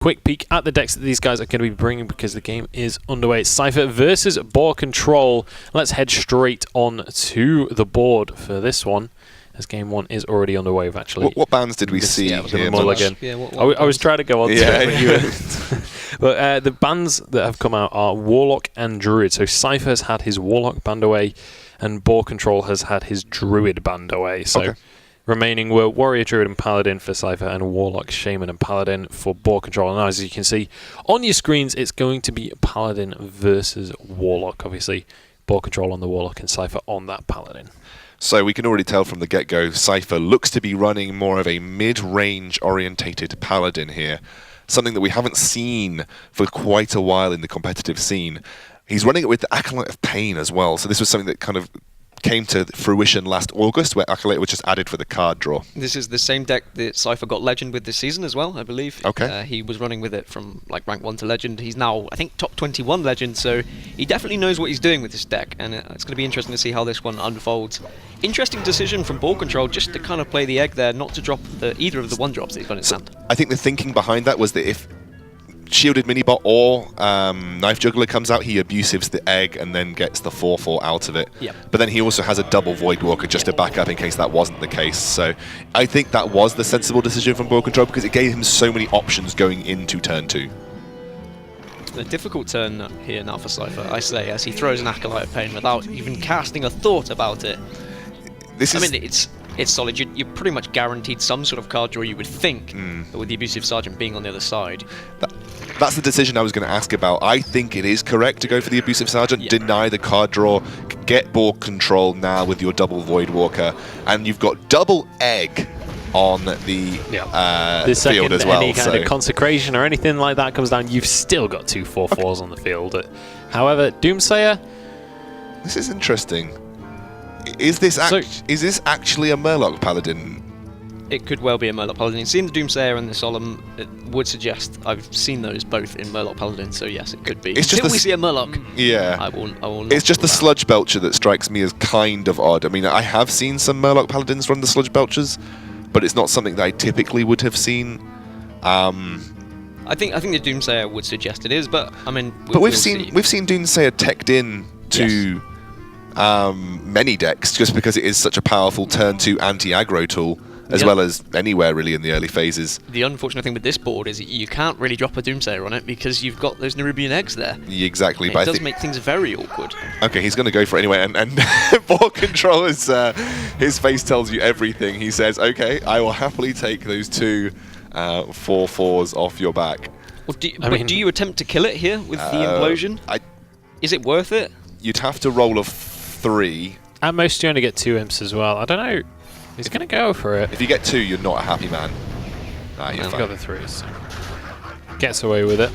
quick peek at the decks that these guys are going to be bringing because the game is underway. It's Cipher versus Boar Control. Let's head straight on to the board for this one, as game one is already underway. Actually, what bands did we see here? I was trying to go on to it. But the bands that have come out are Warlock and Druid. So Cipher's had his Warlock band away, and Boar Control has had his Druid band away. So remaining were Warrior, Druid and Paladin for Cipher, and Warlock, Shaman and Paladin for Boar Control. And as you can see on your screens, it's going to be Paladin versus Warlock. Obviously, Boar Control on the Warlock and Cipher on that Paladin. So we can already tell from the get-go, Cipher looks to be running more of a mid-range orientated Paladin here. Something that we haven't seen for quite a while in the competitive scene. He's running it with the Acolyte of Pain as well. So this was something that kind of came to fruition last August, where Acolyte was just added for the card draw. This is the same deck that Cipher got Legend with this season as well, I believe. Okay. He was running with it from like rank 1 to Legend. He's now, I think, top 21 Legend, so he definitely knows what he's doing with this deck, and it's going to be interesting to see how this one unfolds. Interesting decision from Boar Control just to kind of play the egg there, not to drop either of the 1-drops that he's got in his hand. I think the thinking behind that was that if Shielded Minibot or Knife Juggler comes out, he abusives the egg and then gets the 4/4 out of it. Yep. But then he also has a double Voidwalker just to back up in case that wasn't the case. So I think that was the sensible decision from Boar Control because it gave him so many options going into turn 2. A difficult turn here now for Cipher, I say, as he throws an Acolyte of Pain without even casting a thought about it. I mean, it's solid. You're pretty much guaranteed some sort of card draw, you would think, but with the Abusive Sergeant being on the other side. That's the decision I was going to ask about. I think it is correct to go for the Abusive Sergeant, deny the card draw, get Boar Control now with your double Voidwalker, and you've got double egg on the field as well. Any kind of consecration or anything like that comes down, you've still got 2 4/4s on the field. However, Doomsayer... This is interesting. Is this actually a Murloc Paladin? It could well be a Murloc Paladin. Seeing the Doomsayer and the Solemn would suggest I've seen those both in Murloc Paladin, so yes, it could be. It's just Until we see a Murloc, yeah. I will not it's just the Sludge Belcher that strikes me as kind of odd. I mean, I have seen some Murloc Paladins run the Sludge Belchers, but it's not something that I typically would have seen. I think the Doomsayer would suggest it is, but I mean, we've seen Doomsayer teched in to many decks just because it is such a powerful turn 2 anti-aggro tool. As well as anywhere really in the early phases. The unfortunate thing with this board is you can't really drop a Doomsayer on it because you've got those Nerubian eggs there. Exactly. It does make things very awkward. Okay, he's going to go for it anyway, and Boar Control is, his face tells you everything. He says, okay, I will happily take those 2 4/4s off your back. Well, do you attempt to kill it here with the implosion? Is it worth it? You'd have to roll a 3. At most you only get 2 imps as well. I don't know. He's going to go for it. If you get 2, you're not a happy man. You've got the 3s. Gets away with it.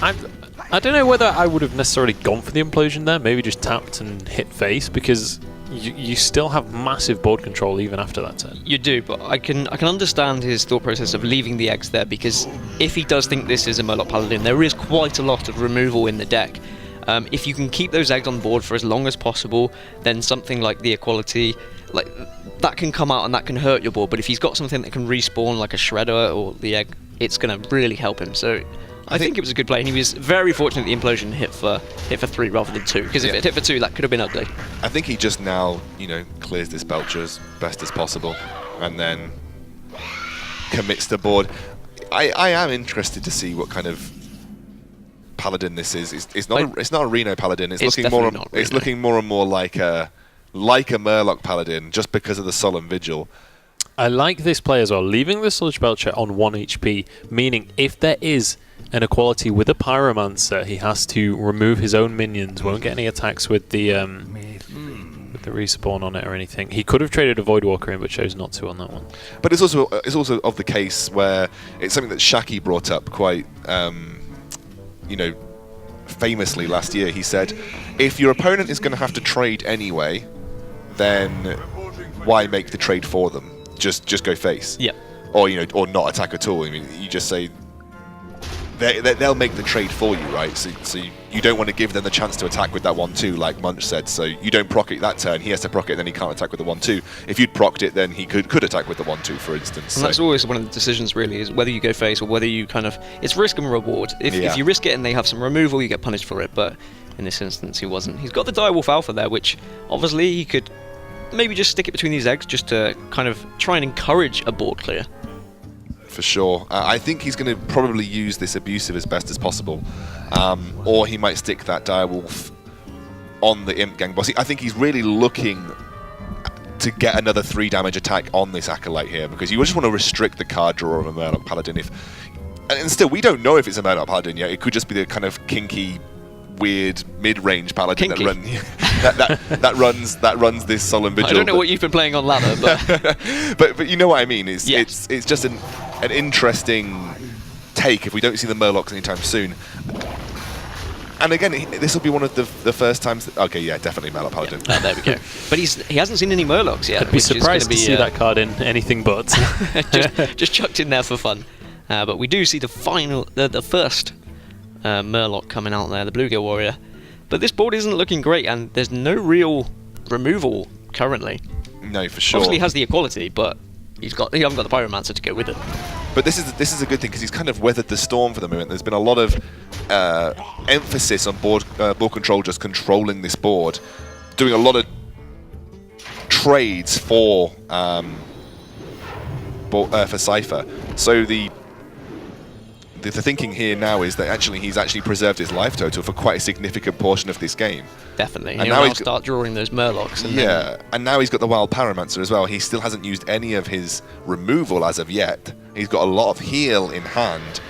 I don't know whether I would have necessarily gone for the implosion there. Maybe just tapped and hit face, because you still have massive board control even after that turn. You do, but I can understand his thought process of leaving the eggs there, because if he does think this is a Murloc Paladin, there is quite a lot of removal in the deck. If you can keep those eggs on board for as long as possible, then something like the Equality, like that can come out and that can hurt your board. But if he's got something that can respawn like a Shredder or the egg, it's going to really help him. So I think it was a good play, and he was very fortunate the implosion hit for 3 rather than 2. Because if it hit for 2, that could have been ugly. I think he just now, clears this Belcher as best as possible, and then commits the board. I am interested to see what kind of Paladin this is. It's not a Reno Paladin. It's looking more and more like a Murloc Paladin, just because of the Solemn Vigil. I like this play as well, leaving the Sludge Belcher on 1 HP, meaning if there is an Equality with a Pyromancer, he has to remove his own minions, won't get any attacks with the respawn on it or anything. He could have traded a Voidwalker in, but chose not to on that one. But it's also of the case where it's something that Shaki brought up quite famously last year. He said, if your opponent is going to have to trade anyway, then why make the trade for them? Just go face. Yeah. Or or not attack at all. I mean, you just say they'll make the trade for you, right? So you don't want to give them the chance to attack with that 1-2, like Munch said. So you don't proc it that turn. He has to proc it, and then he can't attack with the 1-2. If you'd procced it, then he could attack with the 1-2, for instance. And that's always one of the decisions, really, is whether you go face or whether you kind of... It's risk and reward. If you risk it and they have some removal, you get punished for it. But in this instance, he wasn't. He's got the Direwolf Alpha there, which obviously he could maybe just stick it between these eggs just to kind of try and encourage a board clear. For sure. I think he's going to probably use this abusive as best as possible. Or he might stick that Direwolf on the Imp Gang boss. I think he's really looking to get another 3 damage attack on this Acolyte here, because you just want to restrict the card draw of a Murloc Paladin. And still, we don't know if it's a Murloc Paladin yet. It could just be the kind of kinky, weird mid-range Paladin that runs this Solemn Vigil. I don't know what you've been playing on ladder, but but you know what I mean. It's just an interesting take if we don't see the Murlocs anytime soon. And again, this will be one of the first times. Okay, yeah, definitely Murloc Paladin. There we go. But he hasn't seen any Murlocs yet. I'd be surprised to see that card in anything but. just chucked in there for fun. But we do see the first Murloc coming out there, the Bluegill Warrior. But this board isn't looking great, and there's no real removal currently. No, for sure. Obviously, he has the equality, but he haven't got the Pyromancer to go with it. But this is a good thing, because he's kind of weathered the storm for the moment. There's been a lot of emphasis on board control, just controlling this board, doing a lot of trades for Cipher. So the thinking here now is that he's actually preserved his life total for quite a significant portion of this game. Definitely. And now he'll start drawing those Murlocs. And now he's got the Wild Pyromancer as well. He still hasn't used any of his removal as of yet. He's got a lot of heal in hand.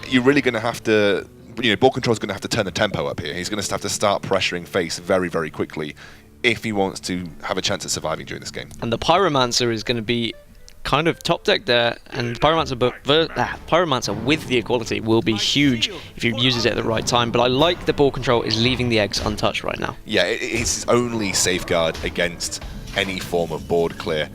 You're really going to have to... Board Control's going to have to turn the tempo up here. He's going to have to start pressuring face very, very quickly if he wants to have a chance at surviving during this game. And the Pyromancer is going to be kind of top deck there, and Pyromancer with the equality will be huge if he uses it at the right time. But I like that Board Control is leaving the eggs untouched right now. Yeah, it's his only safeguard against any form of board clear.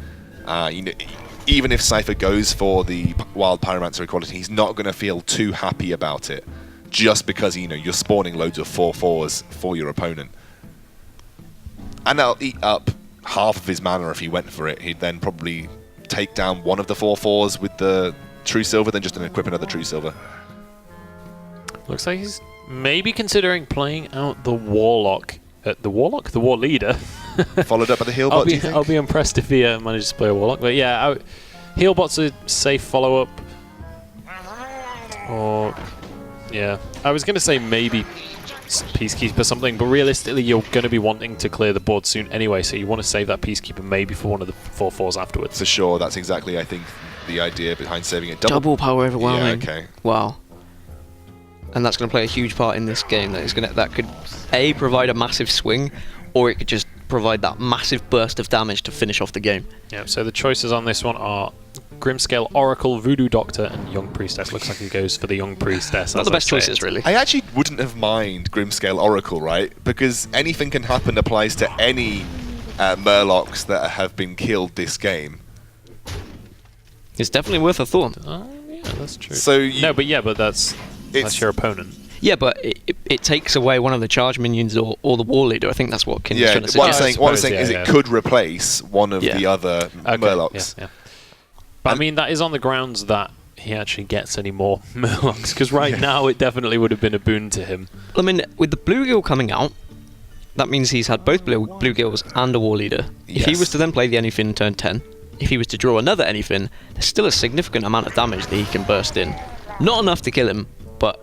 Even if Cipher goes for the Wild Pyromancer equality, he's not going to feel too happy about it, just because you're spawning loads of 4/4s for your opponent. And that'll eat up half of his mana if he went for it. He'd then probably take down one of the 4/4s with the True Silver, then just equip another True Silver. Looks like he's maybe considering playing out the Warlock. The War Leader. Followed up by the Healbot, do you think? I'll be impressed if he manages to play a Warlock. But yeah, Healbot's a safe follow-up. Or, yeah. I was going to say maybe Peacekeeper something, but realistically you're going to be wanting to clear the board soon anyway, so you want to save that Peacekeeper maybe for one of the 4/4s afterwards. For sure, that's exactly, I think, the idea behind saving it. Double power overwhelming. Yeah, okay. Wow. And that's going to play a huge part in this game. That could provide a massive swing, or it could just provide that massive burst of damage to finish off the game. Yeah, so the choices on this one are Grimscale Oracle, Voodoo Doctor, and Young Priestess. Looks like he goes for the Young Priestess. Not the best choices, really. I actually wouldn't have mind Grimscale Oracle, right? Because anything can happen applies to any Murlocs that have been killed this game. It's definitely worth a thought. Oh, yeah, that's true. So but that's your opponent. Yeah, but it takes away one of the charge minions or the War Leader. I think that's what Kin's trying to say. What I'm saying is it could replace one of the other Murlocs. Yeah. But I mean, that is on the grounds that he actually gets any more Murlocs, because right now it definitely would have been a boon to him. I mean, with the Bluegill coming out, that means he's had both Bluegills and a War Leader. Yes. If he was to then play the Anyfin turn 10, if he was to draw another Anyfin, there's still a significant amount of damage that he can burst in. Not enough to kill him, but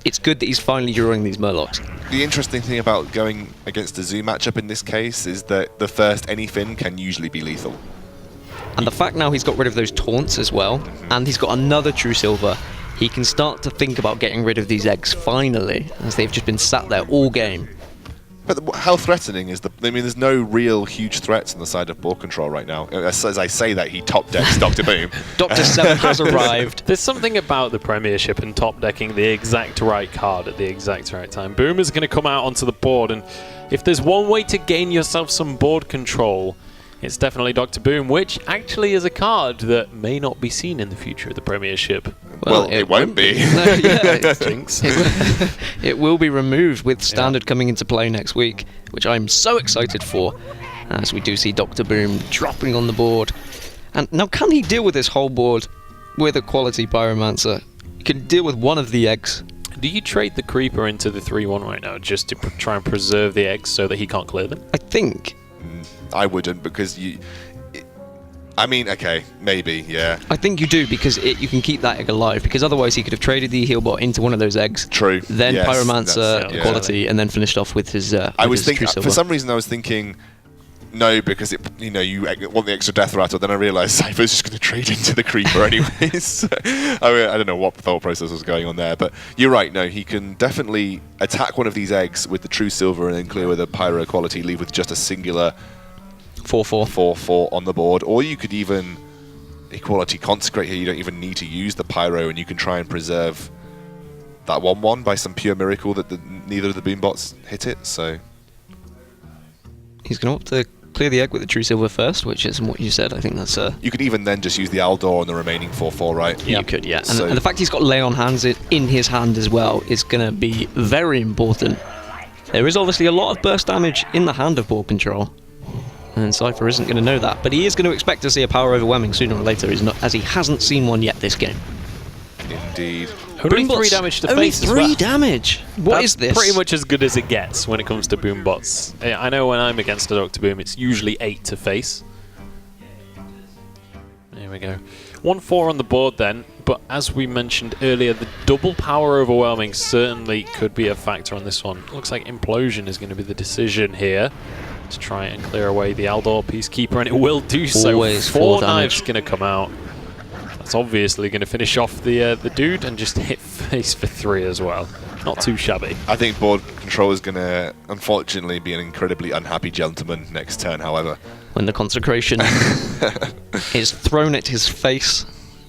it's good that he's finally drawing these Murlocs. The interesting thing about going against a Zoo matchup in this case is that the first Anyfin can usually be lethal. And the fact now he's got rid of those taunts as well, and he's got another True Silver, he can start to think about getting rid of these eggs finally, as they've just been sat there all game. But how threatening is there's no real huge threats on the side of Board Control right now. As I say that, he top decks Dr. Boom. Dr. 7 has arrived. There's something about the Premiership and top decking the exact right card at the exact right time. Boom is going to come out onto the board, and if there's one way to gain yourself some board control, it's definitely Dr. Boom, which actually is a card that may not be seen in the future of the Premiership. Well, it won't be. No, yeah, Jinx. it will be removed with standard coming into play next week, which I'm so excited for, as we do see Dr. Boom dropping on the board. And now, can he deal with this whole board with a quality Pyromancer? He can deal with one of the eggs. Do you trade the Creeper into the 3-1 right now just to try and preserve the eggs so that he can't clear them? I think. I wouldn't, because okay, maybe, yeah. I think you do, because you can keep that egg alive, because otherwise he could have traded the Healbot into one of those eggs. True. Then yes, Pyromancer quality, and then finished off with his I was thinking, True Silver. for some reason I was thinking, no, because you want the extra death rattle, then I realised Cypher's just going to trade into the Creeper anyways. So, I don't know what thought process was going on there, but you're right, no, he can definitely attack one of these eggs with the True Silver and then clear with a Pyro quality, leave with just a singular 4/4 on the board, or you could even equality consecrate here. You don't even need to use the Pyro, and you can try and preserve that 1/1 by some pure miracle that neither of the Boombots hit it. So he's going to have to clear the egg with the True Silver first, which is what you said. I think that's you could even then just use the Aldor on the remaining 4/4, right? You could, yeah. And the fact he's got Lay on Hands in his hand as well is going to be very important. There is obviously a lot of burst damage in the hand of Boar Control, and Cipher isn't going to know that, but he is going to expect to see a power overwhelming sooner or later, as he hasn't seen one yet this game. Indeed. Only 3 damage to only face as 3 well. damage. What is this? Pretty much as good as it gets when it comes to Boombots. I know when I'm against a Dr. Boom, it's usually 8 to face. There we go. 1/4 on the board then, but as we mentioned earlier, the double power overwhelming certainly could be a factor on this one. Looks like Implosion is going to be the decision here to try and clear away the Aldor Peacekeeper, and it will do so. Always 4 4 knives going to come out. That's obviously going to finish off the dude and just hit face for 3 as well. Not too shabby. I think Board Control is going to, unfortunately, be an incredibly unhappy gentleman next turn, however. When the consecration is thrown at his face.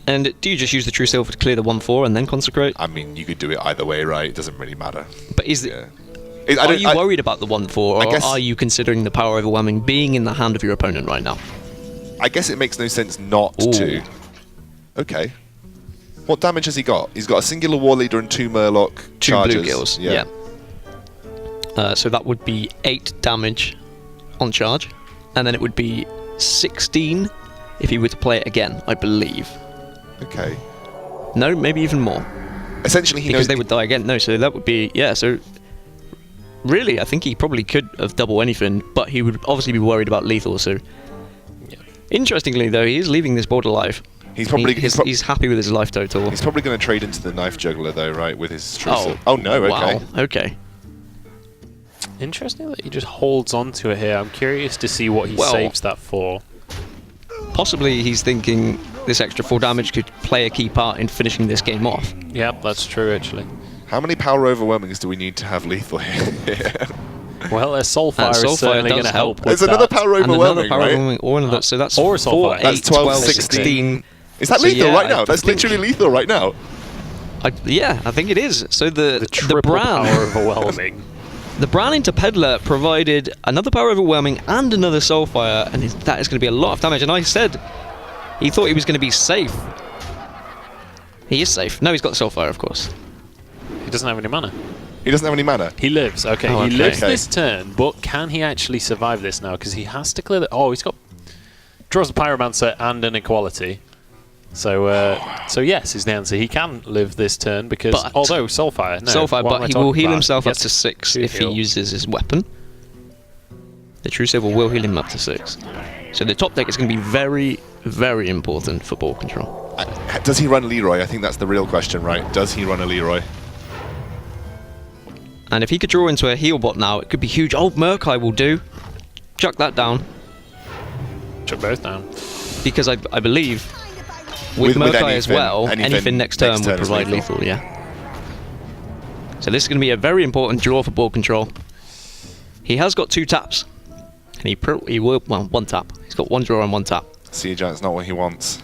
And do you just use the True Silver to clear the 1/4 and then consecrate? I mean, you could do it either way, right? It doesn't really matter. But are you worried about the 1/4, or are you considering the power overwhelming being in the hand of your opponent right now? I guess it makes no sense not to. Okay. What damage has he got? He's got a singular War Leader and 2 Murloc 2 charges. Bluegills, yeah. So that would be 8 damage on charge, and then it would be 16 if he were to play it again, I believe. Okay. No, maybe even more. Essentially, he knows because they would die again. No, so that would be, yeah, so really, I think he probably could have double anything, but he would obviously be worried about lethal, so... Yeah. Interestingly, though, he is leaving this board alive. He's probably he's happy with his life total. He's probably going to trade into the Knife Juggler, though, right, with his True Silver. Oh, no, okay. Wow, okay. Interesting that he just holds on to it here. I'm curious to see what he saves that for. Possibly he's thinking this extra 4 damage could play a key part in finishing this game off. Yeah, that's true, actually. How many power overwhelmings do we need to have lethal here? Well, a Soulfire is certainly going to help. There's another power overwhelming, right? Or another, so that's or a 4, 8, that's 12, 16. Is that lethal right now? That's literally lethal right now. Yeah, I think it is. So the triple Bran, power overwhelming. The Bran into Peddler provided another power overwhelming and another Soulfire, and that is going to be a lot of damage. And I said he thought he was going to be safe. He is safe. No, he's got the Soulfire, of course. He doesn't have any mana. He doesn't have any mana? He lives. Okay, he lives this turn, but can he actually survive this now? Because he has to clear the... Oh, he's got... Draws a Pyromancer and an Equality. So yes is the answer. He can live this turn because... although Soulfire... No, Soulfire, but he will heal himself up to 6 if he heal. uses his weapon. The True Silver will heal him up to 6. So the top deck is going to be very, very important for Board Control. Does he run Leroy? I think that's the real question, right? Does he run a Leroy? And if he could draw into a heal bot now, it could be huge. Old Murkai will do. Chuck that down. Chuck both down. Because I believe with Murkai as well, anything next turn would provide lethal, yeah. So this is going to be a very important draw for Board Control. He has got 2 taps. And he will, well, 1 tap. He's got 1 draw and 1 tap. Sea Giant's not what he wants.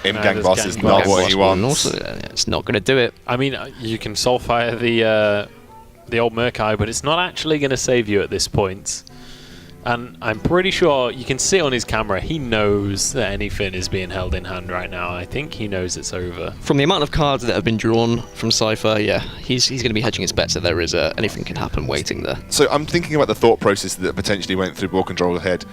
Gang Boss is not what he wants. Also, it's not going to do it. I mean, you can Soulfire the old Murkai, but it's not actually going to save you at this point. And I'm pretty sure you can see on his camera, he knows that anything is being held in hand right now. I think he knows it's over. From the amount of cards that have been drawn from Cipher, yeah, he's going to be hedging his bets that there is anything can happen waiting there. So I'm thinking about the thought process that potentially went through Boar Control's head.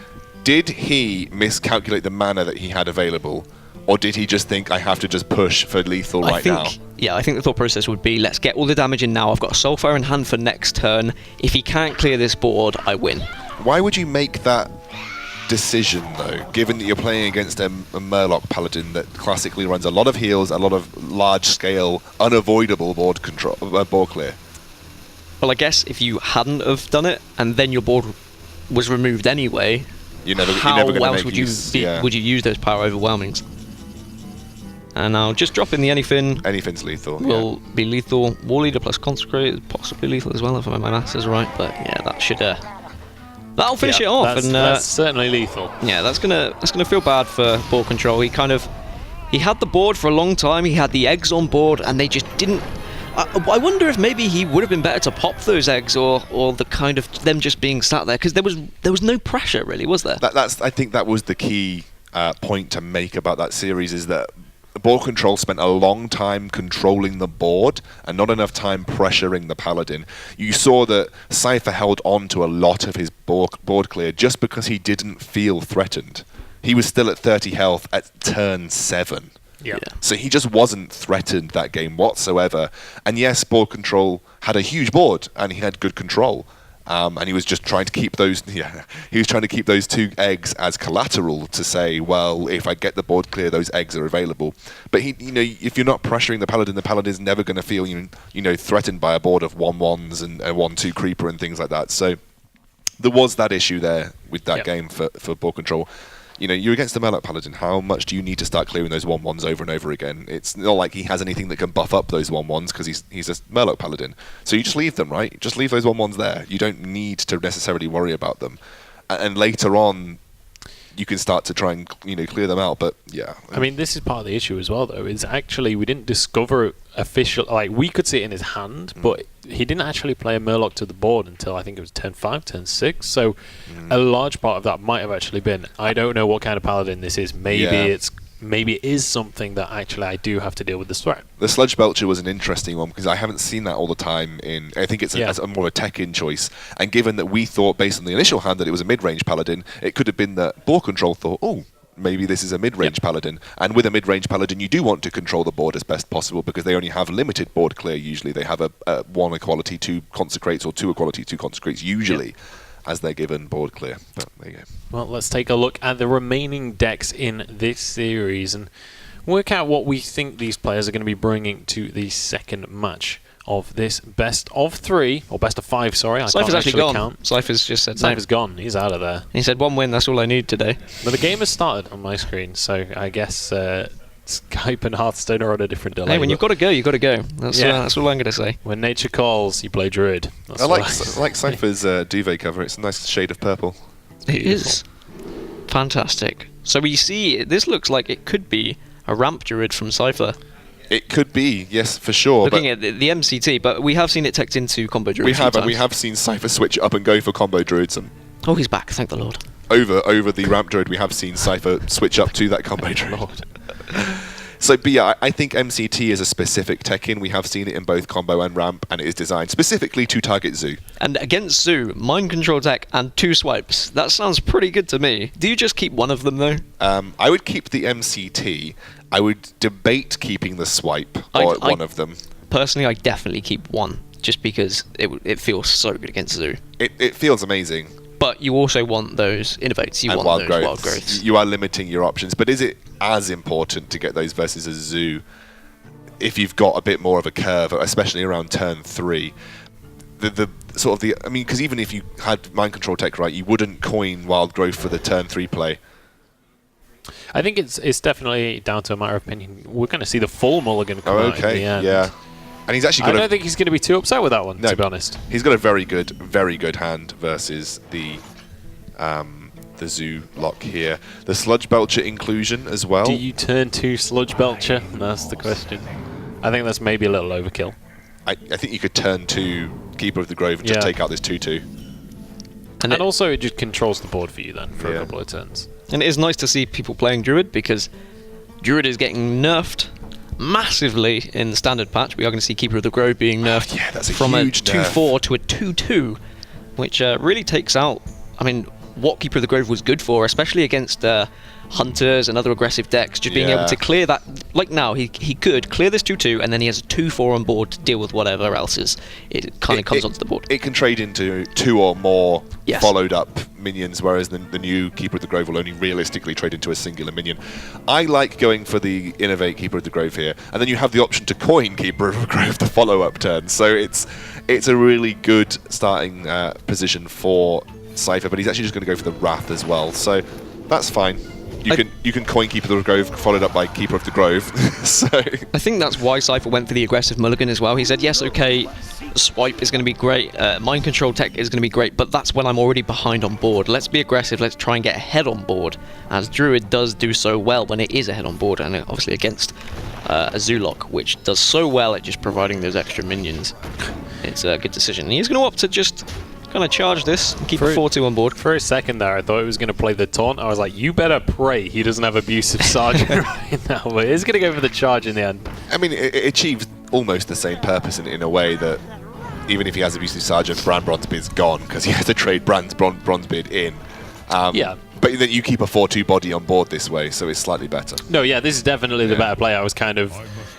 Did he miscalculate the mana that he had available? Or did he just think, I have to just push for lethal now? Yeah, I think the thought process would be, let's get all the damage in now. I've got a Soulfire in hand for next turn. If he can't clear this board, I win. Why would you make that decision, though, given that you're playing against a Murloc Paladin that classically runs a lot of heals, a lot of large-scale, unavoidable board clear? Well, I guess if you hadn't have done it, and then your board was removed anyway, how else would you use those power overwhelmings? And now just drop in the anything. Anything's lethal. Will be lethal. War Leader plus Consecrate, possibly lethal as well if my maths is right. But yeah, that should that'll finish it off. That's certainly lethal. Yeah, that's gonna feel bad for Boar Control. He had the board for a long time. He had the eggs on board, and they just didn't. I wonder if maybe he would have been better to pop those eggs, or the kind of them just being sat there, because there was no pressure really, was there? I think that was the key point to make about that series, is that Boar Control spent a long time controlling the board and not enough time pressuring the Paladin. You saw that Cipher held on to a lot of his board clear just because he didn't feel threatened. He was still at 30 health at turn 7. Yeah. So he just wasn't threatened that game whatsoever. And yes, Board Control had a huge board and he had good control. And he was just trying to keep those. Yeah, he was trying to keep those 2 eggs as collateral to say, well, if I get the board clear, those eggs are available. But if you're not pressuring the Paladin's never going to feel threatened by a board of 1/1s and a 1/2 creeper and things like that. So there was that issue there with that game for Board Control. You're against the Murloc Paladin. How much do you need to start clearing those 1/1s over and over again? It's not like he has anything that can buff up those 1/1s because he's a Murloc Paladin. So you just leave them, right? Just leave those 1/1s there. You don't need to necessarily worry about them. And later on, you can start to try and clear them out. But yeah, I mean, this is part of the issue as well, though. Is actually we didn't discover we could see it in his hand, but he didn't actually play a Murloc to the board until I think it was turn 5, turn 6. So a large part of that might have actually been, I don't know what kind of Paladin this is. Maybe it is something that actually I do have to deal with this threat. The Sludge Belcher was an interesting one because I haven't seen that all the time. I think it's a more a tech-in choice. And given that we thought, based on the initial hand, that it was a mid-range Paladin, it could have been that Boar Control thought, oh, maybe this is a mid-range Paladin. And with a mid-range Paladin, you do want to control the board as best possible because they only have limited board clear usually. They have a 1 equality, 2 consecrates, or 2 equality, 2 consecrates usually. As they're given board clear. But there you go. Well, let's take a look at the remaining decks in this series and work out what we think these players are going to be bringing to the second match of this best of 3, or best of 5, sorry. Cypher's actually gone. Count. Cypher's just said Cypher's gone. He's out of there. He said 1 win, that's all I need today. But the game has started on my screen, so I guess Skype and Hearthstone are on a different delay. Hey, when you've got to go, you've got to go. That's all I'm going to say. When nature calls, you play Druid. I like Cypher's duvet cover. It's a nice shade of purple. It is. Fantastic. So we see, this looks like it could be a ramp Druid from Cipher. It could be, yes, for sure. Looking at the MCT, but we have seen it teched into combo Druids. We have seen Cipher switch up and go for combo Druids. And oh, he's back, thank the Lord. Over the ramp Druid, we have seen Cipher switch up to that combo Druid. So, but yeah, I think MCT is a specific tech-in. We have seen it in both combo and ramp, and it is designed specifically to target Zoo. And against Zoo, mind control tech and 2 swipes. That sounds pretty good to me. Do you just keep one of them, though? I would keep the MCT. I would debate keeping the swipe or one of them. Personally, I definitely keep one, just because it feels so good against Zoo. It feels amazing. But you also want those innovates. You want those wild growths. You are limiting your options. But is it as important to get those versus a Zoo if you've got a bit more of a curve, especially around turn 3? I mean, because even if you had mind control tech right, you wouldn't coin wild growth for the turn 3 play. I think it's definitely down to a matter of opinion. We're going to see the full mulligan come out in the end. Yeah. And he's actually. I don't think he's going to be too upset with that one, to be honest. He's got a very good hand versus the Zoo lock here. The Sludge Belcher inclusion as well. Do you turn to Sludge Belcher? That's the question. I think that's maybe a little overkill. I think you could turn to Keeper of the Grove and just take out this 2/2. And also it just controls the board for you then for a couple of turns. And it is nice to see people playing Druid, because Druid is getting nerfed massively in the standard patch. We are going to see Keeper of the Grove being nerfed that's a from huge a 2/4 to a 2/2, which really takes out, I mean, what Keeper of the Grove was good for, especially against hunters and other aggressive decks, just being able to clear that. Like now, he could clear this 2/2, and then he has a 2/4 on board to deal with whatever else it kind of comes onto the board. It can trade into 2 or more Yes. followed up minions, whereas the new Keeper of the Grove will only realistically trade into a singular minion. I like going for the Innovate Keeper of the Grove here, and then you have the option to coin Keeper of the Grove the follow-up turn. So it's a really good starting position for Cipher, but he's actually just going to go for the Wrath as well, so that's fine. You can coin Keeper of the Grove followed up by Keeper of the Grove. So I think that's why Cipher went for the aggressive mulligan as well. He said, yes, okay, Swipe is going to be great, Mind Control Tech is going to be great, but that's when I'm already behind on board. Let's be aggressive, let's try and get ahead on board, as Druid does do so well when it is ahead on board, and obviously against a Zulok, which does so well at just providing those extra minions. It's a good decision. And he's going to opt to just kind of charge this and keep a 4/2 on board. For a second there, I thought he was going to play the taunt. I was like, you better pray he doesn't have abusive sergeant right now. But he's going to go for the charge in the end. I mean, it achieves almost the same purpose in a way that even if he has abusive sergeant, Brand Bronzebeard's gone because he has to trade Brand's Bronzebeard in. But then you keep a 4/2 body on board this way, so it's slightly better. No, yeah, this is definitely the better play. I was kind of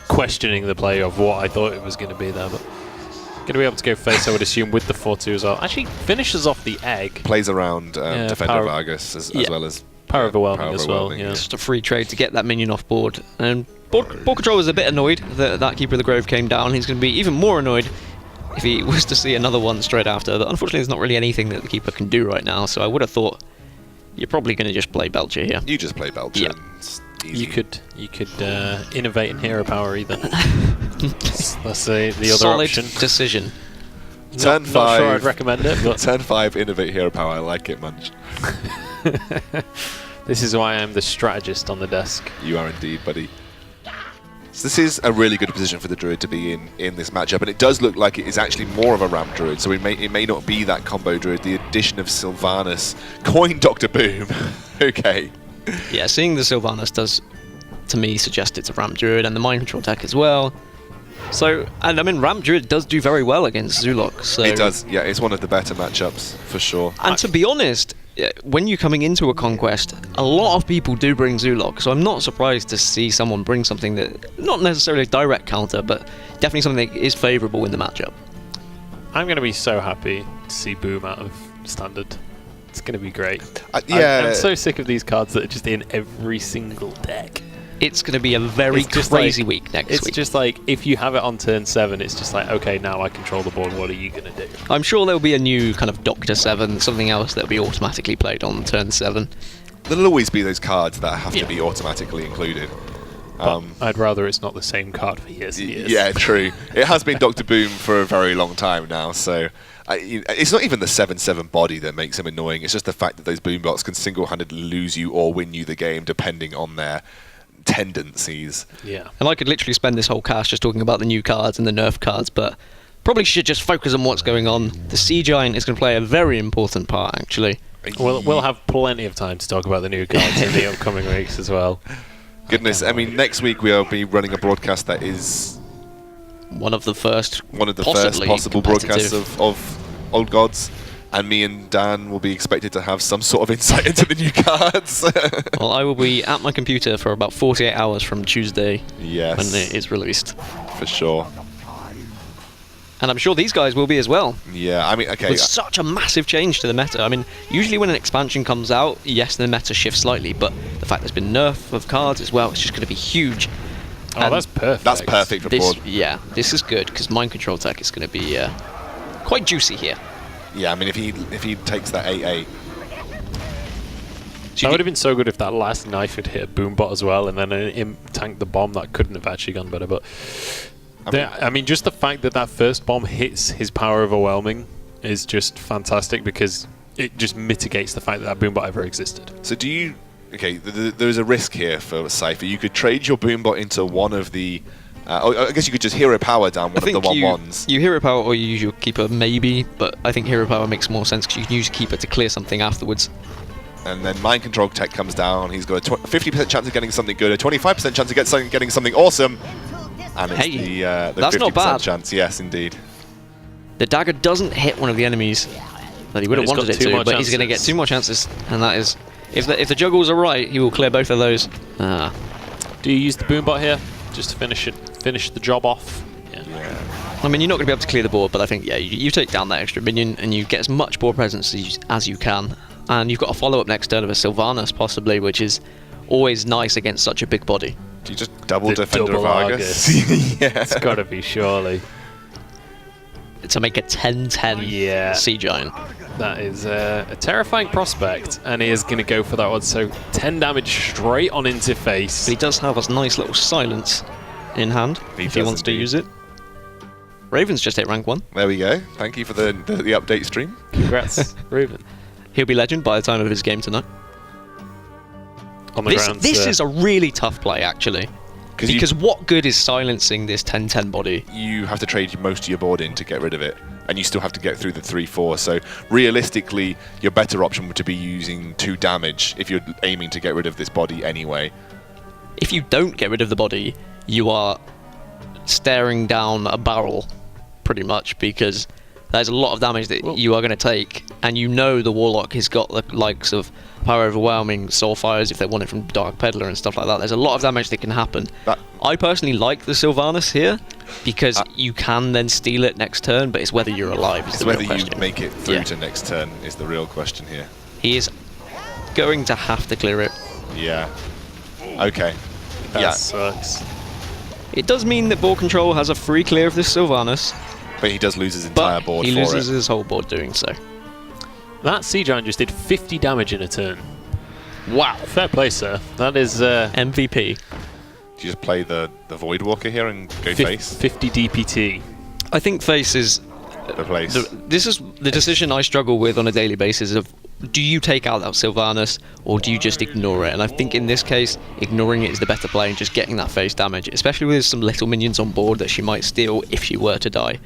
questioning the play of what I thought it was going to be there, but going to be able to go face, I would assume, with the 4/2 as well. Actually finishes off the egg. Plays around Defender of Argus as well as Power Overwhelming as well. Yeah. Just a free trade to get that minion off board. And board Control was a bit annoyed that Keeper of the Grove came down. He's going to be even more annoyed if he was to see another one straight after. But unfortunately, there's not really anything that the Keeper can do right now, so I would have thought you're probably going to just play Belcher here. You just play Belcher. Yeah. Easy. You could innovate in hero power either. That's the other Solid option. decision. Turn 5. Not sure I'd recommend it, but Turn 5, innovate hero power. I like it, Munch. This is why I'm the strategist on the desk. You are indeed, buddy. So this is a really good position for the Druid to be in this matchup, and it does look like it is actually more of a ramp Druid, so it may not be that combo Druid. The addition of Sylvanas, coin Dr. Boom. Okay. Yeah, seeing the Sylvanas does, to me, suggest it's a ramp Druid, and the Mind Control Tech as well. So, and I mean, Ramp Druid does do very well against Zulok. So it does, yeah, it's one of the better matchups, for sure. And to be honest, when you're coming into a conquest, a lot of people do bring Zulok, so I'm not surprised to see someone bring something that, not necessarily a direct counter, but definitely something that is favourable in the matchup. I'm going to be so happy to see Boom out of Standard. It's going to be great. Yeah. I'm so sick of these cards that are just in every single deck. It's going to be a very crazy week next week. It's just like, if you have it on turn 7, it's just like, okay, now I control the board, what are you going to do? I'm sure there'll be a new kind of Doctor 7, something else that'll be automatically played on turn 7. There'll always be those cards that have to be automatically included. But I'd rather it's not the same card for years and years. Yeah, true. It has been Dr. Boom for a very long time now, so it's not even the 7/7 body that makes him annoying, it's just the fact that those Boom bots can single-handedly lose you or win you the game depending on their tendencies. Yeah. And I could literally spend this whole cast just talking about the new cards and the nerf cards, but probably should just focus on what's going on. The Sea Giant is going to play a very important part, actually. We'll have plenty of time to talk about the new cards in the upcoming weeks as well. Goodness, I mean, next week we'll be running a broadcast that is one of the first possible broadcasts of Old Gods, and me and Dan will be expected to have some sort of insight into the new cards. Well, I will be at my computer for about 48 hours from Tuesday when it is released. For sure. And I'm sure these guys will be as well. Yeah, I mean, okay. With such a massive change to the meta. I mean, usually when an expansion comes out, yes, the meta shifts slightly, but the fact there's been nerf of cards as well, it's just going to be huge. Oh, and that's perfect. That's perfect for board. Yeah, this is good, because Mind Control Tech is going to be quite juicy here. Yeah, I mean, if he takes that 8/8. That would have been so good if that last knife had hit a Boombot as well, and then him tanked the bomb. That couldn't have actually gone better, but... I mean, just the fact that that first bomb hits his Power Overwhelming is just fantastic, because it just mitigates the fact that Boombot ever existed. So do you... Okay, there's a risk here for Cipher. You could trade your Boombot into one of the I guess you could just hero power down one of the 1/1s. You hero power or you use your keeper maybe, but I think hero power makes more sense because you can use keeper to clear something afterwards. And then mind control tech comes down. He's got a 50% chance of getting something good, a 25% chance of getting something awesome. And it's the that's 50% not bad. chance. Yes, indeed. The dagger doesn't hit one of the enemies that he would have wanted it to, but he's going to get 2 more chances, and that is, if the juggles are right, he will clear both of those. Do you use the boombot here just to finish the job off? Yeah. I mean, you're not going to be able to clear the board, but I think, yeah, you take down that extra minion and you get as much board presence as you can. And you've got a follow-up next turn of a Sylvanas, possibly, which is always nice against such a big body. Do you just double defender of Argus? Yeah. It's got to be, surely. To make a 10-10 Sea Giant. That is a terrifying prospect, and he is going to go for that one. So 10 damage straight on into face. But he does have a nice little silence in hand if he wants to use it. Raven's just hit rank 1. There we go. Thank you for the update stream. Congrats, Raven. He'll be legend by the time of his game tonight. On the ground, this is a really tough play, actually. Because what good is silencing this 10-10 body? You have to trade most of your board in to get rid of it, and you still have to get through the 3/4. So realistically, your better option would be using 2 damage if you're aiming to get rid of this body anyway. If you don't get rid of the body, you are staring down a barrel, pretty much, because there's a lot of damage that you are going to take, and you know the Warlock has got the likes of Power Overwhelming, Soulfires if they want it from Dark Peddler and stuff like that. There's a lot of damage that can happen. I personally like the Sylvanas here, because you can then steal it next turn, but it's whether you're alive is the real question. Whether you make it through to next turn is the real question here. He is going to have to clear it. Yeah. Okay. That sucks. It does mean that Boar Control has a free clear of this Sylvanas. But he does lose his entire board for it. He loses his whole board doing so. That Sea Giant just did 50 damage in a turn. Wow. Fair play, sir. That is... MVP. Do you just play the Void Walker here and go face? 50 DPT. I think face is... The place. This is the decision I struggle with on a daily basis of, do you take out that Sylvanas or do you just ignore it? And I think in this case, ignoring it is the better play and just getting that face damage, especially with some little minions on board that she might steal if she were to die.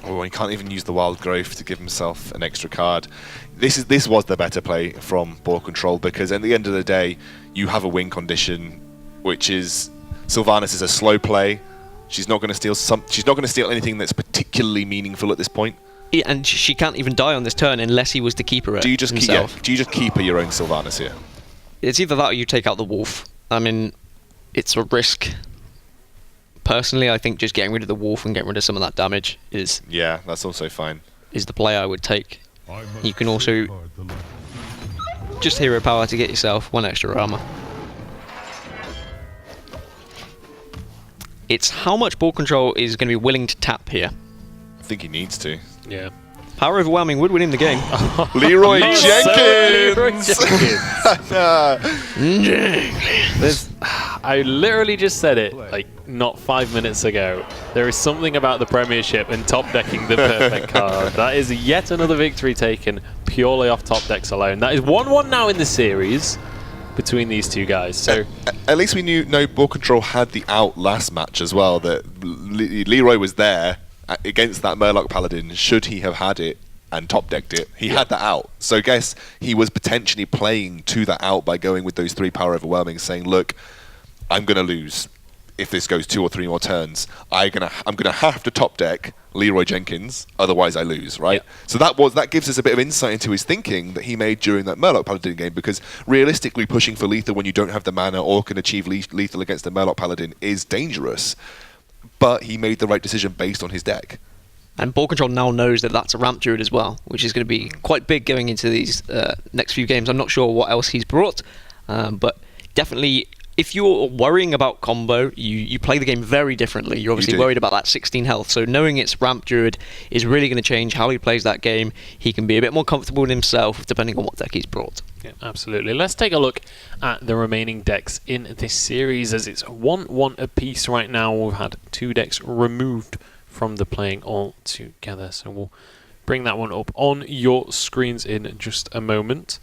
Oh, he can't even use the Wild Growth to give himself an extra card. This was the better play from Boar Control, because at the end of the day, you have a win condition, which is Sylvanas is a slow play. She's not going to steal She's not going to steal anything that's particularly meaningful at this point. Yeah, and she can't even die on this turn unless he was to keep her himself. Do you just keep her your own Sylvanas here? It's either that or you take out the wolf. I mean, it's a risk. Personally, I think just getting rid of the wolf and getting rid of some of that damage is... Yeah, that's also fine. ...is the play I would take. You can also just hero power to get yourself 1 extra armor. It's how much Boar Control is going to be willing to tap here. I think he needs to. Yeah. Power Overwhelming would win him the game. Leroy Jenkins! I literally just said it like not 5 minutes ago. There is something about the Premiership and top decking the perfect card. That is yet another victory taken purely off top decks alone. That is 1-1 now in the series between these two guys. So at least we know Boar Control had the out last match as well. That Leroy was there against that Murloc Paladin, should he have had it and top decked it. He had that out. So I guess he was potentially playing to that out by going with those 3 Power Overwhelming, saying, look, I'm going to lose if this goes 2 or 3 more turns. I'm gonna have to top deck Leroy Jenkins, otherwise I lose, right? Yeah. So that gives us a bit of insight into his thinking that he made during that Murloc Paladin game, because realistically pushing for lethal when you don't have the mana or can achieve lethal against the Murloc Paladin is dangerous. But he made the right decision based on his deck. And Boar Control now knows that that's a ramp druid as well, which is going to be quite big going into these next few games. I'm not sure what else he's brought, but definitely, if you're worrying about combo, you play the game very differently. You're obviously worried about that 16 health, so knowing it's ramp druid is really going to change how he plays that game. He can be a bit more comfortable in himself depending on what deck he's brought. Yeah, absolutely. Let's take a look at the remaining decks in this series, as it's 1-1 apiece right now. We've had 2 decks removed from the playing all together, so we'll bring that one up on your screens in just a moment.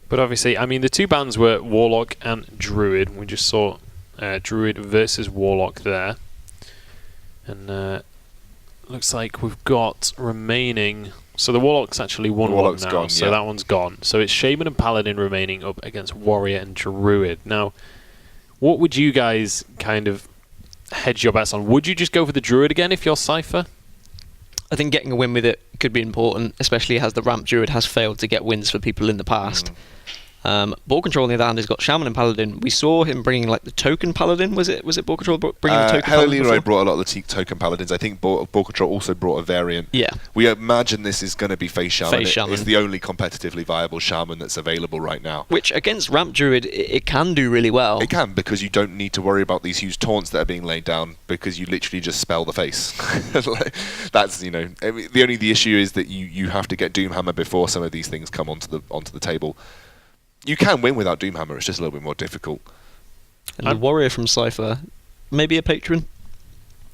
But obviously, I mean, the 2 bans were Warlock and Druid. We just saw Druid versus Warlock there. And looks like we've got remaining... So the Warlock's actually won one now, gone, so that one's gone. So it's Shaman and Paladin remaining up against Warrior and Druid. Now, what would you guys kind of hedge your bets on? Would you just go for the Druid again if you're Cipher? I think getting a win with it could be important, especially as the Ramp Druid has failed to get wins for people in the past. Boar Control, on the other hand, has got Shaman and Paladin. We saw him bringing like the token Paladin. Was it Boar Control bringing the token Paladin? Leroy brought a lot of the token Paladins. I think Boar Control also brought a variant. Yeah. We imagine this is going to be Face Shaman. Shaman. It's the only competitively viable Shaman that's available right now. Which, against Ramp Druid, it can do really well. It can, because you don't need to worry about these huge taunts that are being laid down, because you literally just spell the face. That's, the issue is that you have to get Doomhammer before some of these things come onto the table. You can win without Doomhammer, it's just a little bit more difficult. And the Warrior from Cipher, maybe a Patron?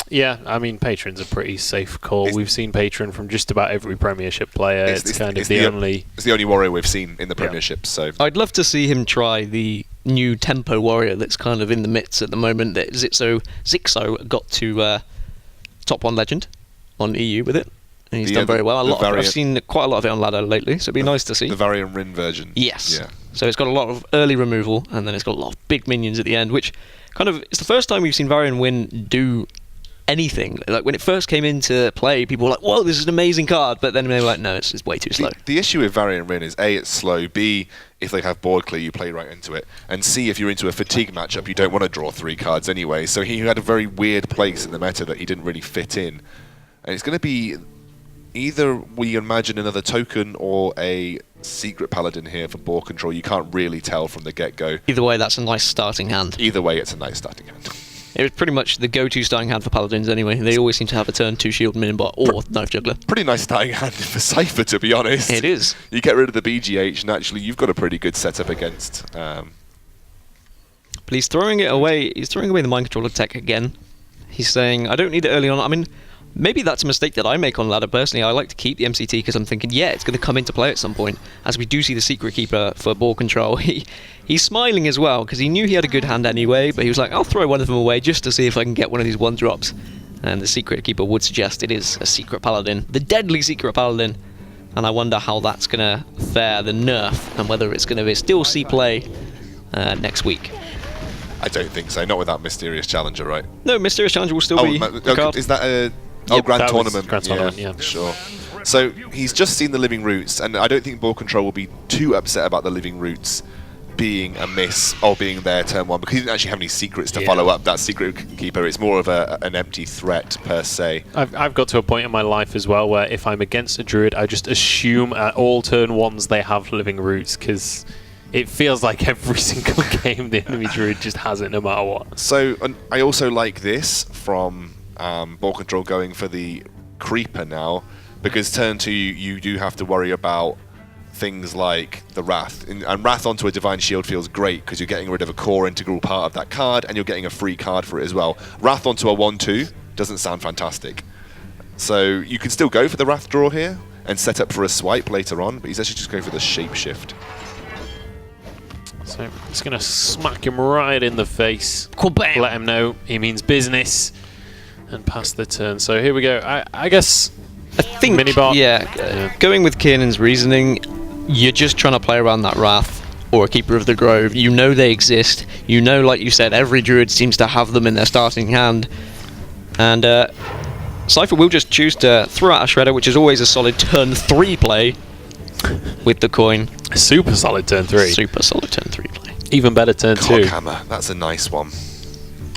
Yeah, I mean, Patron's a pretty safe call. We've seen Patron from just about every Premiership player. It's kind of the only... It's the only Warrior we've seen in the Premiership, so... I'd love to see him try the new Tempo Warrior that's kind of in the midst at the moment, that Zixo got to Top 1 Legend on EU with it. And he's done very well. I've seen quite a lot of it on ladder lately, so it'd be nice to see. The Varian Rin version. Yes. Yeah. So it's got a lot of early removal, and then it's got a lot of big minions at the end, which kind of... It's the first time we've seen Varian Win do anything. Like, when it first came into play, people were like, whoa, this is an amazing card, but then they were like, no, it's way too slow. The issue with Varian Rin is, A, it's slow, B, if they have board clear, you play right into it, and C, if you're into a fatigue matchup, you don't want to draw 3 cards anyway, so he had a very weird place in the meta that he didn't really fit in. And it's going to be... Either we imagine another token or a secret Paladin here for Boar Control. You can't really tell from the get-go. Either way, that's a nice starting hand. Either way, it's a nice starting hand. It was pretty much the go-to starting hand for Paladins anyway. They always seem to have a turn 2 shield minibot or Knife Juggler. Pretty nice starting hand for Cipher, to be honest. It is. You get rid of the BGH, and actually you've got a pretty good setup against... But he's throwing it away. He's throwing away the Mind Controller tech again. He's saying, I don't need it early on. I mean... Maybe that's a mistake that I make on ladder personally. I like to keep the MCT because I'm thinking, yeah, it's going to come into play at some point. As we do see the Secret Keeper for Boar Control, he's smiling as well because he knew he had a good hand anyway, but he was like, I'll throw one of them away just to see if I can get one of these 1-drops. And the Secret Keeper would suggest it is a Secret Paladin, the deadly Secret Paladin. And I wonder how that's going to fare the nerf and whether it's going to still see play next week. I don't think so, not with that Mysterious Challenger, right? No, Mysterious Challenger will still be a card. Is that a... Yep, Grand Tournament. Grand Tournament, yeah. Sure. So he's just seen the Living Roots, and I don't think Boar Control will be too upset about the Living Roots being a miss or being there turn 1, because he didn't actually have any secrets to follow up that Secret Keeper. It's more of an empty threat per se. I've got to a point in my life as well where if I'm against a Druid, I just assume at all turn 1s they have Living Roots, because it feels like every single game the enemy Druid just has it no matter what. So I also like this from... Boar Control going for the Creeper now, because turn 2 you do have to worry about things like the Wrath, and Wrath onto a Divine Shield feels great because you're getting rid of a core integral part of that card and you're getting a free card for it as well. Wrath onto a 1-2 doesn't sound fantastic, so you can still go for the Wrath draw here and set up for a swipe later on, but he's actually just going for the Shapeshift. So it's going to smack him right in the face, Kabam! Let him know he means business, and pass the turn. So here we go. I guess I think, minibot. Going with Kiernan's reasoning, you're just trying to play around that Wrath or a Keeper of the Grove. You know they exist. You know, like you said, every Druid seems to have them in their starting hand. And Cipher will just choose to throw out a Shredder, which is always a solid turn 3 play with the coin. Super solid turn 3. Super solid turn 3 play. Even better turn 2. Cockhammer, that's a nice one.